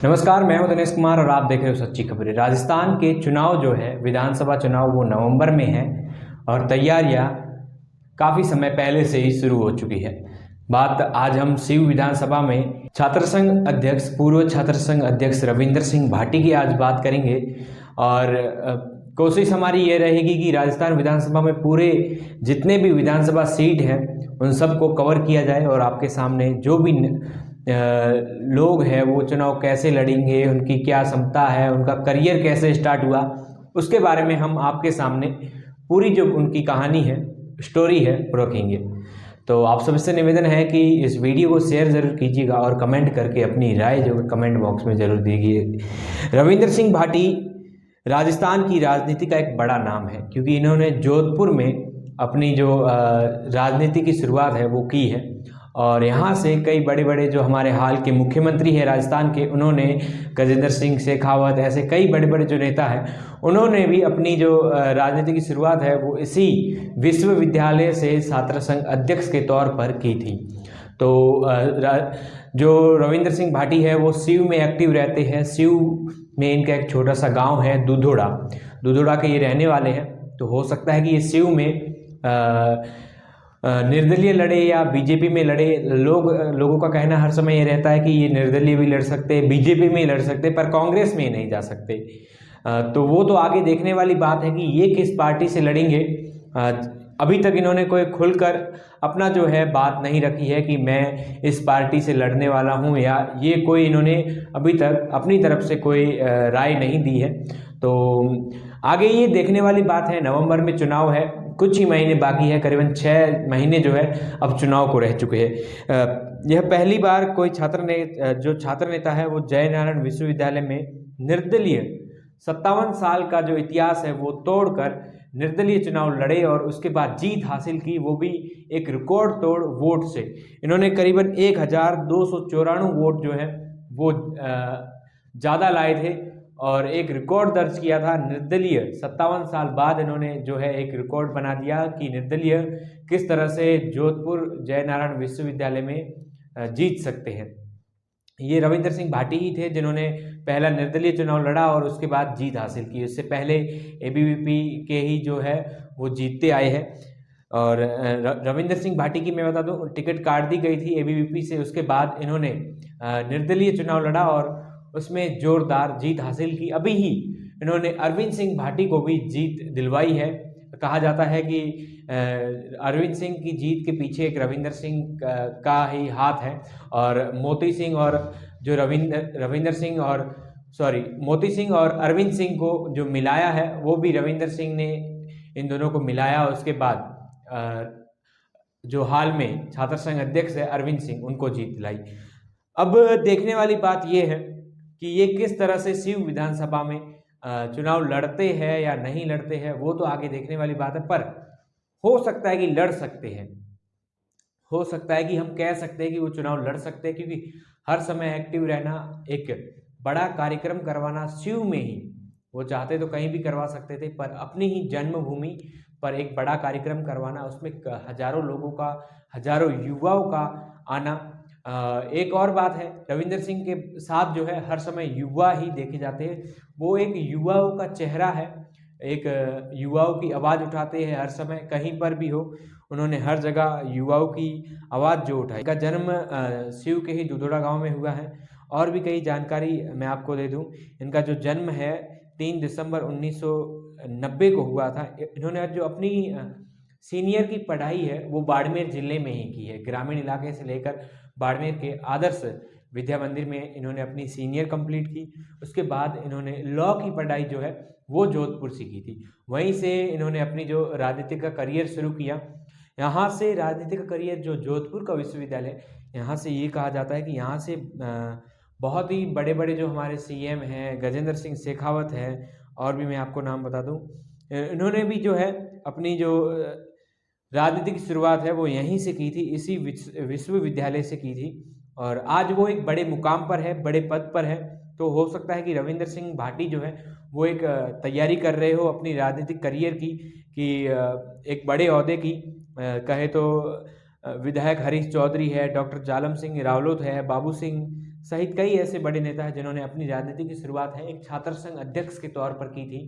नमस्कार, मैं हूं दिनेश कुमार और आप देख रहे हो सच्ची खबरें। राजस्थान के चुनाव जो है विधानसभा चुनाव वो नवंबर में है और तैयारियां काफ़ी समय पहले से ही शुरू हो चुकी है। बात आज हम सीव विधानसभा में छात्र संघ अध्यक्ष पूर्व छात्र संघ अध्यक्ष रविंद्र सिंह भाटी की आज बात करेंगे और कोशिश हमारी ये रहेगी कि राजस्थान विधानसभा में पूरे जितने भी विधानसभा सीट हैं उन सबको कवर किया जाए और आपके सामने जो भी लोग हैं वो चुनाव कैसे लड़ेंगे, उनकी क्या क्षमता है, उनका करियर कैसे स्टार्ट हुआ, उसके बारे में हम आपके सामने पूरी जो उनकी कहानी है, स्टोरी है, वो रखेंगे। तो आप सबसे निवेदन है कि इस वीडियो को शेयर ज़रूर कीजिएगा और कमेंट करके अपनी राय जो कमेंट बॉक्स में ज़रूर दीजिए। रविंद्र सिंह भाटी राजस्थान की राजनीति का एक बड़ा नाम है क्योंकि इन्होंने जोधपुर में अपनी जो राजनीति की शुरुआत है वो की है और यहाँ से कई बड़े बड़े जो हमारे हाल के मुख्यमंत्री हैं राजस्थान के, उन्होंने गजेंद्र सिंह शेखावत, ऐसे कई बड़े बड़े जो नेता हैं उन्होंने भी अपनी जो राजनीति की शुरुआत है वो इसी विश्वविद्यालय से छात्र संघ अध्यक्ष के तौर पर की थी। तो जो रविंद्र सिंह भाटी है वो सीव में एक्टिव रहते हैं। सीव में इनका एक छोटा सा गाँव है दुधोड़ा के ये रहने वाले हैं। तो हो सकता है कि ये सीव में निर्दलीय लड़े या बीजेपी में लड़े। लोगों का कहना हर समय ये रहता है कि ये निर्दलीय भी लड़ सकते हैं, बीजेपी में ही लड़ सकते हैं, पर कांग्रेस में ही नहीं जा सकते। तो वो तो आगे देखने वाली बात है कि ये किस पार्टी से लड़ेंगे। अभी तक इन्होंने कोई खुलकर अपना जो है बात नहीं रखी है कि मैं इस पार्टी से लड़ने वाला हूँ, या ये कोई इन्होंने अभी तक अपनी तरफ से कोई राय नहीं दी है। तो आगे ये देखने वाली बात है। नवंबर में चुनाव है, कुछ ही महीने बाकी है, करीबन 6 महीने जो है अब चुनाव को रह चुके हैं। यह पहली बार कोई जो छात्र नेता है वो जय नारायण विश्वविद्यालय में निर्दलीय 57 साल का जो इतिहास है वो तोड़कर निर्दलीय चुनाव लड़े और उसके बाद जीत हासिल की, वो भी एक रिकॉर्ड तोड़ वोट से। इन्होंने करीबन 1294 वोट जो है वो ज़्यादा लाए थे और एक रिकॉर्ड दर्ज किया था। निर्दलीय 57 साल बाद इन्होंने जो है एक रिकॉर्ड बना दिया कि निर्दलीय किस तरह से जोधपुर जय नारायण विश्वविद्यालय में जीत सकते हैं। ये रविंद्र सिंह भाटी ही थे जिन्होंने पहला निर्दलीय चुनाव लड़ा और उसके बाद जीत हासिल की। उससे पहले एबीवीपी के ही जो है वो जीतते आए हैं। और रविंद्र सिंह भाटी की मैं बता दूं टिकट काट दी गई थी एबीवीपी से, उसके बाद इन्होंने निर्दलीय चुनाव लड़ा और उसमें जोरदार जीत हासिल की। अभी ही इन्होंने अरविंद सिंह भाटी को भी जीत दिलवाई है। कहा जाता है कि अरविंद सिंह की जीत के पीछे एक रविंद्र सिंह का ही हाथ है और मोती सिंह और अरविंद सिंह को जो मिलाया है वो भी रविंद्र सिंह ने इन दोनों को मिलाया। उसके बाद जो हाल में छात्र संघ अध्यक्ष है अरविंद सिंह, उनको जीत दिलाई। अब देखने वाली बात यह है कि ये किस तरह से सीव विधानसभा में चुनाव लड़ते हैं या नहीं लड़ते हैं, वो तो आगे देखने वाली बात है। पर हो सकता है कि लड़ सकते हैं, हो सकता है कि हम कह सकते हैं कि वो चुनाव लड़ सकते हैं, क्योंकि हर समय एक्टिव रहना, एक बड़ा कार्यक्रम करवाना सीव में ही, वो चाहते तो कहीं भी करवा सकते थे, पर अपनी ही जन्मभूमि पर एक बड़ा कार्यक्रम करवाना, उसमें हजारों लोगों का, हजारों युवाओं का आना। एक और बात है, रविंद्र सिंह के साथ जो है हर समय युवा ही देखे जाते हैं। वो एक युवाओं का चेहरा है, एक युवाओं की आवाज़ उठाते हैं हर समय, कहीं पर भी हो उन्होंने हर जगह युवाओं की आवाज़ जो उठाई। इनका जन्म सीव के ही दुधोड़ा गांव में हुआ है। और भी कई जानकारी मैं आपको दे दूं, इनका जो जन्म है 3 दिसंबर 1990 को हुआ था। इन्होंने जो अपनी सीनियर की पढ़ाई है वो बाड़मेर जिले में ही की है। ग्रामीण इलाके से लेकर बाड़मेर के आदर्श विद्या मंदिर में इन्होंने अपनी सीनियर कंप्लीट की। उसके बाद इन्होंने लॉ की पढ़ाई जो है वो जोधपुर से की थी। वहीं से इन्होंने अपनी जो राजनीतिक का करियर शुरू किया। यहाँ से राजनीतिक का करियर जो जोधपुर का विश्वविद्यालय, यहाँ से ये कहा जाता है कि यहाँ से बहुत ही बड़े बड़े जो हमारे सीएम हैं, गजेंद्र सिंह शेखावत है, और भी मैं आपको नाम बता दूं, इन्होंने भी जो है अपनी जो राजनीति की शुरुआत है वो यहीं से की थी, इसी विश्वविद्यालय से की थी। और आज वो एक बड़े मुकाम पर है, बड़े पद पर है। तो हो सकता है कि रविंद्र सिंह भाटी जो है वो एक तैयारी कर रहे हो अपनी राजनीतिक करियर की, कि एक बड़े ओहदे की। कहे तो विधायक हरीश चौधरी है, डॉक्टर जालम सिंह रावलोत है, बाबू सिंह सहित कई ऐसे बड़े नेता हैं जिन्होंने अपनी राजनीति की शुरुआत है एक छात्र संघ अध्यक्ष के तौर पर की थी।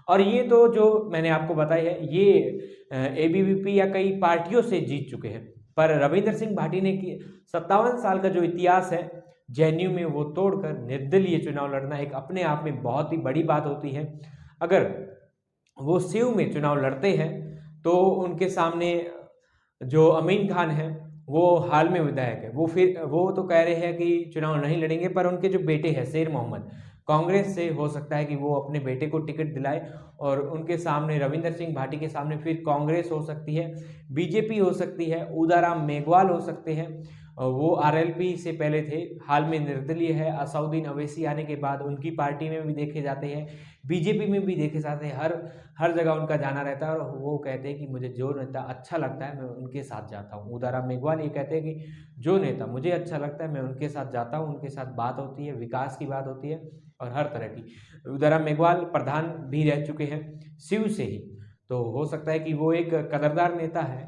और ये तो जो मैंने आपको बताई है ये एबीवीपी या कई पार्टियों से जीत चुके हैं, पर रविंदर सिंह भाटी ने 57 साल का जो इतिहास है जेएनयू में वो तोड़कर निर्दलीय चुनाव लड़ना एक अपने आप में बहुत ही बड़ी बात होती है। अगर वो सीयू में चुनाव लड़ते हैं तो उनके सामने जो अमीन खान है वो हाल में विधायक है, वो तो कह रहे हैं कि चुनाव नहीं लड़ेंगे, पर उनके जो बेटे हैं शेर मोहम्मद कांग्रेस से हो सकता है कि वो अपने बेटे को टिकट दिलाए और उनके सामने रविंदर सिंह भाटी के सामने फिर कांग्रेस हो सकती है, बीजेपी हो सकती है, उदाराम मेघवाल हो सकते हैं, वो आरएलपी से पहले थे, हाल में निर्दलीय है, असउद्दीन अवैसी आने के बाद उनकी पार्टी में भी देखे जाते हैं, बीजेपी में भी देखे जाते हैं, हर जगह उनका जाना रहता है और वो कहते हैं कि मुझे जो नेता अच्छा लगता है मैं उनके साथ जाता हूँ। उदाराम मेघवाल ये कहते हैं कि जो नेता मुझे अच्छा लगता है मैं उनके साथ जाता हूँ, उनके साथ बात होती है, विकास की बात होती है और हर तरह की। उदाराम मेघवाल प्रधान भी रह चुके हैं शिव से ही, तो हो सकता है कि वो एक कदरदार नेता है,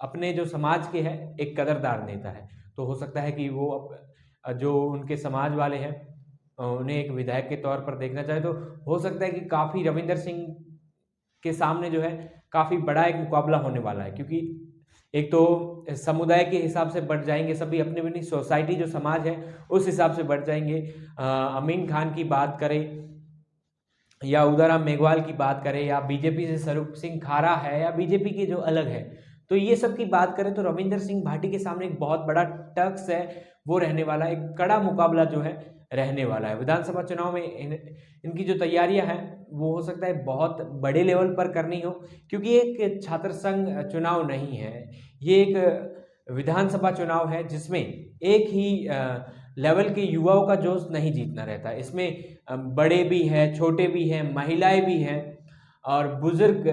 अपने जो समाज के हैं एक कदरदार नेता है, तो हो सकता है कि वो जो उनके समाज वाले हैं उन्हें एक विधायक के तौर पर देखना चाहे, तो हो सकता है कि काफ़ी रविंदर सिंह के सामने जो है काफ़ी बड़ा एक मुकाबला होने वाला है, क्योंकि एक तो समुदाय के हिसाब से बढ़ जाएंगे सभी, अपनी अपनी सोसाइटी जो समाज है उस हिसाब से बढ़ जाएंगे। अमीन खान की बात करें या उदाराम मेघवाल की बात करें या बीजेपी से स्वरूप सिंह खारा है या बीजेपी के जो अलग है, तो ये सब की बात करें तो रविंदर सिंह भाटी के सामने एक बहुत बड़ा टक्स है वो रहने वाला, एक कड़ा मुकाबला जो है रहने वाला है। विधानसभा चुनाव में इनकी जो तैयारियां हैं वो हो सकता है बहुत बड़े लेवल पर करनी हो, क्योंकि एक छात्र संघ चुनाव नहीं है, ये एक विधानसभा चुनाव है जिसमें एक ही लेवल के युवाओं का जोश नहीं जीतना रहता है। इसमें बड़े भी हैं, छोटे भी हैं, महिलाएं भी हैं और बुजुर्ग,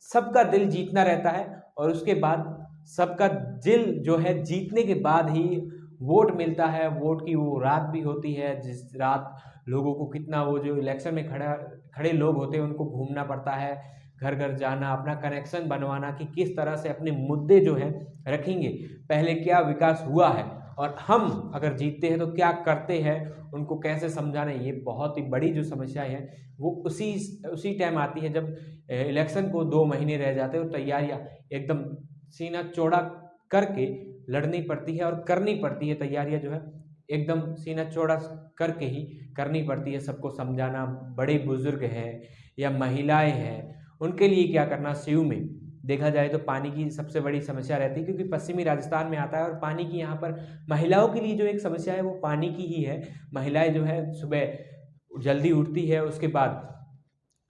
सबका दिल जीतना रहता है और उसके बाद सबका दिल जो है जीतने के बाद ही वोट मिलता है। वोट की वो रात भी होती है जिस रात लोगों को कितना, वो जो इलेक्शन में खड़े लोग होते हैं उनको घूमना पड़ता है, घर घर जाना, अपना कनेक्शन बनवाना कि किस तरह से अपने मुद्दे जो हैं रखेंगे, पहले क्या विकास हुआ है और हम अगर जीतते हैं तो क्या करते हैं, उनको कैसे समझाना है। ये बहुत ही बड़ी जो समस्याएं हैं वो उसी टाइम आती है जब इलेक्शन को 2 महीने रह जाते हैं और तैयारियां एकदम सीना चौड़ा करके लड़नी पड़ती है और करनी पड़ती है। तैयारियां जो है एकदम सीना चौड़ा करके ही करनी पड़ती है, सबको समझाना, बड़े बुजुर्ग हैं या महिलाएं हैं उनके लिए क्या करना। सीयू में देखा जाए तो पानी की सबसे बड़ी समस्या रहती है, क्योंकि पश्चिमी राजस्थान में आता है और पानी की यहाँ पर महिलाओं के लिए जो एक समस्या है वो पानी की ही है। महिलाएं जो है सुबह जल्दी उठती है, उसके बाद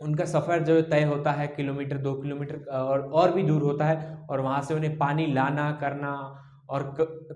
उनका सफ़र जो तय होता है किलोमीटर 2 किलोमीटर और भी दूर होता है और वहाँ से उन्हें पानी लाना करना और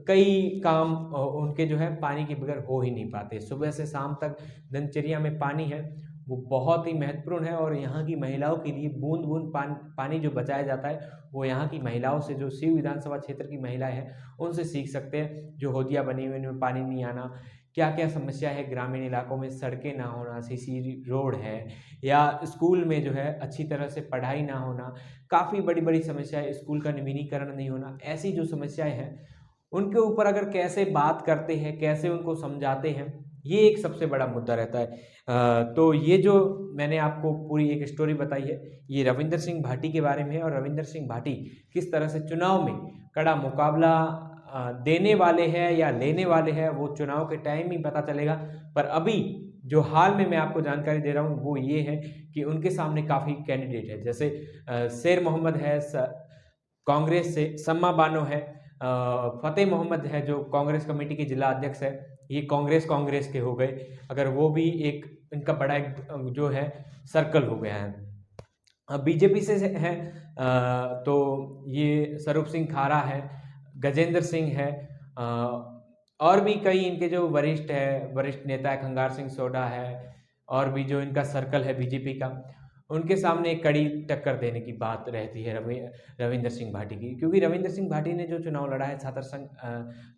कई काम उनके जो है पानी के बगैर हो ही नहीं पाते। सुबह से शाम तक दिनचर्या में पानी है वो बहुत ही महत्वपूर्ण है और यहाँ की महिलाओं के लिए बूंद बूंद पानी जो बचाया जाता है वो यहाँ की महिलाओं से, जो शिव विधानसभा क्षेत्र की महिलाएं हैं उनसे सीख सकते हैं। जो होदिया बनी हुई उनमें पानी नहीं आना, क्या क्या समस्या है ग्रामीण इलाकों में, सड़कें ना होना, सीसी रोड है या स्कूल में जो है अच्छी तरह से पढ़ाई ना होना, काफ़ी बड़ी बड़ी समस्या है, स्कूल का नवीनीकरण नहीं होना, ऐसी जो समस्याएं हैं उनके ऊपर अगर कैसे बात करते हैं, कैसे उनको समझाते हैं, ये एक सबसे बड़ा मुद्दा रहता है। तो ये जो मैंने आपको पूरी एक स्टोरी बताई है ये रविंदर सिंह भाटी के बारे में है और रविंदर सिंह भाटी किस तरह से चुनाव में कड़ा मुकाबला देने वाले हैं या लेने वाले हैं वो चुनाव के टाइम ही पता चलेगा। पर अभी जो हाल में मैं आपको जानकारी दे रहा हूँ वो ये है कि उनके सामने काफ़ी कैंडिडेट है, जैसे शेर मोहम्मद है कांग्रेस से, सम्मा बानो है, फतेह मोहम्मद है जो कांग्रेस कमेटी के जिला अध्यक्ष है, ये कांग्रेस के हो गए, अगर वो भी एक इनका बड़ा एक जो है सर्कल हो गया है। बीजेपी से है तो ये स्वरूप सिंह खारा है, गजेंद्र सिंह है, और भी कई इनके जो वरिष्ठ नेता है, खंगार सिंह सोडा है, और भी जो इनका सर्कल है बीजेपी का, उनके सामने एक कड़ी टक्कर देने की बात रहती है रविंदर सिंह भाटी की, क्योंकि रविंदर सिंह भाटी ने जो चुनाव लड़ा है छात्र संघ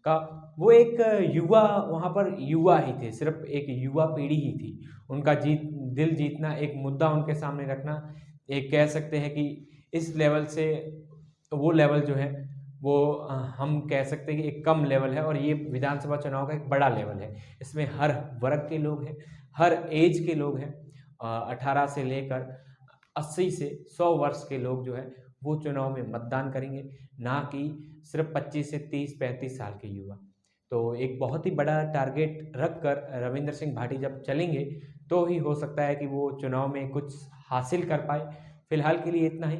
का, वो एक युवा, वहाँ पर युवा ही थे, सिर्फ एक युवा पीढ़ी ही थी, उनका दिल जीतना, एक मुद्दा उनके सामने रखना, एक कह सकते हैं कि इस लेवल से वो लेवल जो है वो हम कह सकते हैं कि एक कम लेवल है, और ये विधानसभा चुनाव का एक बड़ा लेवल है। इसमें हर वर्ग के लोग हैं, हर एज के लोग हैं, 18 से लेकर 80 से 100 वर्ष के लोग जो है वो चुनाव में मतदान करेंगे, ना कि सिर्फ 25 से 30-35 साल के युवा। तो एक बहुत ही बड़ा टारगेट रखकर रविंद्र सिंह भाटी जब चलेंगे तो ही हो सकता है कि वो चुनाव में कुछ हासिल कर पाए। फिलहाल के लिए इतना ही।